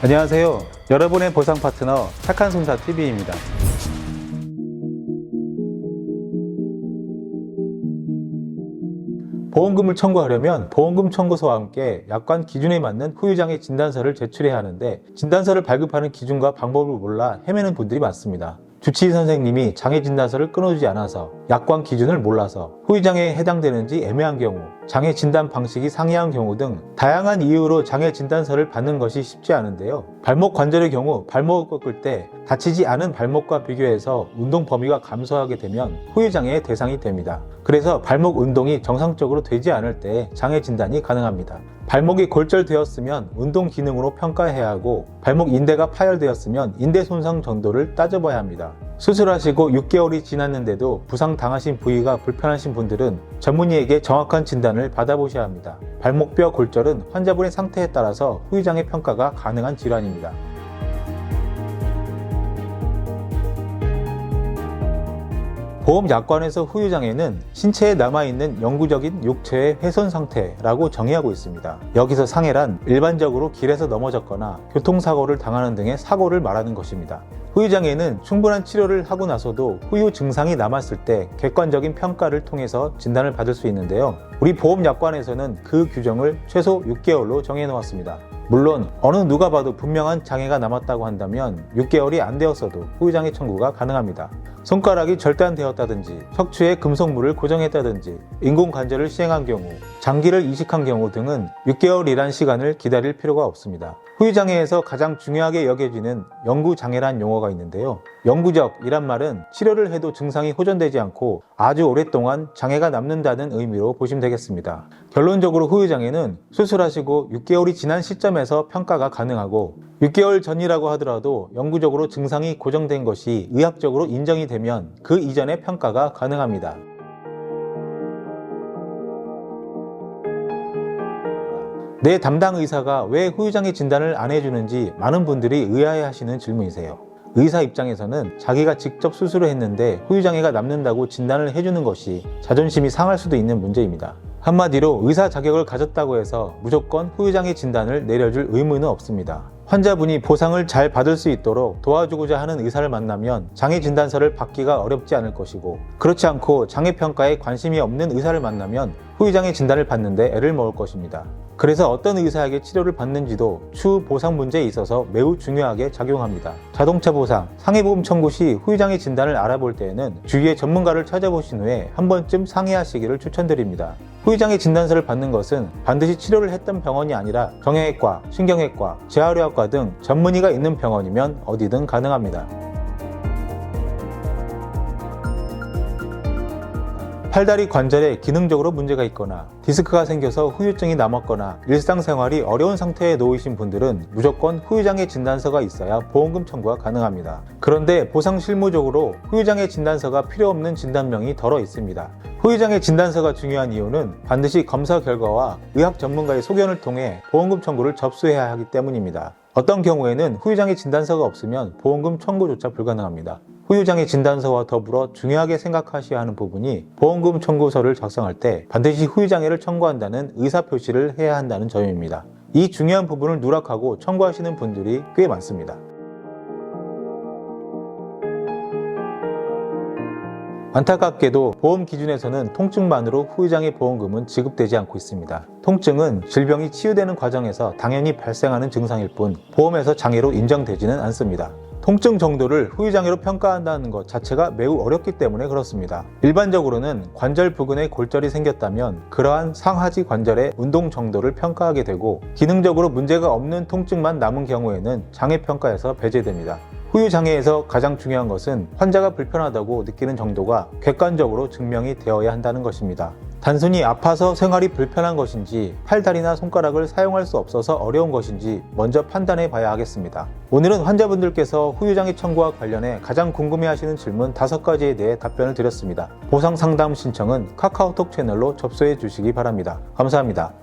안녕하세요. 여러분의 보상 파트너 착한 손사 TV입니다. 보험금을 청구하려면 보험금 청구서와 함께 약관 기준에 맞는 후유장애 진단서를 제출해야 하는데 진단서를 발급하는 기준과 방법을 몰라 헤매는 분들이 많습니다. 주치의 선생님이 장애 진단서를 끊어주지 않아서, 약관 기준을 몰라서, 후유장애에 해당되는지 애매한 경우, 장애 진단 방식이 상이한 경우 등 다양한 이유로 장애 진단서를 받는 것이 쉽지 않은데요. 발목 관절의 경우 발목을 꺾을 때 다치지 않은 발목과 비교해서 운동 범위가 감소하게 되면 후유장애의 대상이 됩니다. 그래서 발목 운동이 정상적으로 되지 않을 때 장애 진단이 가능합니다. 발목이 골절되었으면 운동 기능으로 평가해야 하고, 발목 인대가 파열되었으면 인대 손상 정도를 따져봐야 합니다. 수술하시고 6개월이 지났는데도 부상 당하신 부위가 불편하신 분들은 전문의에게 정확한 진단을 받아보셔야 합니다. 발목뼈 골절은 환자분의 상태에 따라서 후유장애 평가가 가능한 질환입니다. 보험 약관에서 후유장애는 신체에 남아있는 영구적인 육체의 훼손 상태라고 정의하고 있습니다. 여기서 상해란 일반적으로 길에서 넘어졌거나 교통사고를 당하는 등의 사고를 말하는 것입니다. 후유장애는 충분한 치료를 하고 나서도 후유 증상이 남았을 때 객관적인 평가를 통해서 진단을 받을 수 있는데요. 우리 보험 약관에서는 그 규정을 최소 6개월로 정해 놓았습니다. 물론 어느 누가 봐도 분명한 장애가 남았다고 한다면 6개월이 안 되었어도 후유장애 청구가 가능합니다. 손가락이 절단되었다든지 척추에 금속물을 고정했다든지 인공관절을 시행한 경우, 장기를 이식한 경우 등은 6개월이란 시간을 기다릴 필요가 없습니다. 후유장애에서 가장 중요하게 여겨지는 영구장애란 용어가 있는데요. 영구적이란 말은 치료를 해도 증상이 호전되지 않고 아주 오랫동안 장애가 남는다는 의미로 보시면 되겠습니다. 결론적으로 후유장애는 수술하시고 6개월이 지난 시점에서 평가가 가능하고, 6개월 전이라고 하더라도 영구적으로 증상이 고정된 것이 의학적으로 인정이 되면 그 이전의 평가가 가능합니다. 내 담당 의사가 왜 후유장애 진단을 안 해주는지 많은 분들이 의아해하시는 질문이세요. 의사 입장에서는 자기가 직접 수술을 했는데 후유장애가 남는다고 진단을 해주는 것이 자존심이 상할 수도 있는 문제입니다. 한마디로 의사 자격을 가졌다고 해서 무조건 후유장애 진단을 내려줄 의무는 없습니다. 환자분이 보상을 잘 받을 수 있도록 도와주고자 하는 의사를 만나면 장애 진단서를 받기가 어렵지 않을 것이고, 그렇지 않고 장애 평가에 관심이 없는 의사를 만나면 후유장애 진단을 받는데 애를 먹을 것입니다. 그래서 어떤 의사에게 치료를 받는지도 추후 보상 문제에 있어서 매우 중요하게 작용합니다. 자동차 보상, 상해보험 청구 시 후유장애 진단을 알아볼 때에는 주위의 전문가를 찾아보신 후에 한 번쯤 상의하시기를 추천드립니다. 후유장애 진단서를 받는 것은 반드시 치료를 했던 병원이 아니라 정형외과, 신경외과, 재활의학과 등 전문의가 있는 병원이면 어디든 가능합니다. 팔다리 관절에 기능적으로 문제가 있거나 디스크가 생겨서 후유증이 남았거나 일상생활이 어려운 상태에 놓이신 분들은 무조건 후유장애 진단서가 있어야 보험금 청구가 가능합니다. 그런데 보상 실무적으로 후유장애 진단서가 필요 없는 진단명이 덜어 있습니다. 후유장애 진단서가 중요한 이유는 반드시 검사 결과와 의학 전문가의 소견을 통해 보험금 청구를 접수해야 하기 때문입니다. 어떤 경우에는 후유장애 진단서가 없으면 보험금 청구조차 불가능합니다. 후유장애 진단서와 더불어 중요하게 생각하셔야 하는 부분이 보험금 청구서를 작성할 때 반드시 후유장애를 청구한다는 의사표시를 해야 한다는 점입니다. 이 중요한 부분을 누락하고 청구하시는 분들이 꽤 많습니다. 안타깝게도 보험 기준에서는 통증만으로 후유장애 보험금은 지급되지 않고 있습니다. 통증은 질병이 치유되는 과정에서 당연히 발생하는 증상일 뿐 보험에서 장애로 인정되지는 않습니다. 통증 정도를 후유장애로 평가한다는 것 자체가 매우 어렵기 때문에 그렇습니다. 일반적으로는 관절 부근에 골절이 생겼다면 그러한 상하지 관절의 운동 정도를 평가하게 되고, 기능적으로 문제가 없는 통증만 남은 경우에는 장애 평가에서 배제됩니다. 후유장애에서 가장 중요한 것은 환자가 불편하다고 느끼는 정도가 객관적으로 증명이 되어야 한다는 것입니다. 단순히 아파서 생활이 불편한 것인지 팔다리나 손가락을 사용할 수 없어서 어려운 것인지 먼저 판단해 봐야 하겠습니다. 오늘은 환자분들께서 후유장애 청구와 관련해 가장 궁금해하시는 질문 5가지에 대해 답변을 드렸습니다. 보상 상담 신청은 카카오톡 채널로 접수해 주시기 바랍니다. 감사합니다.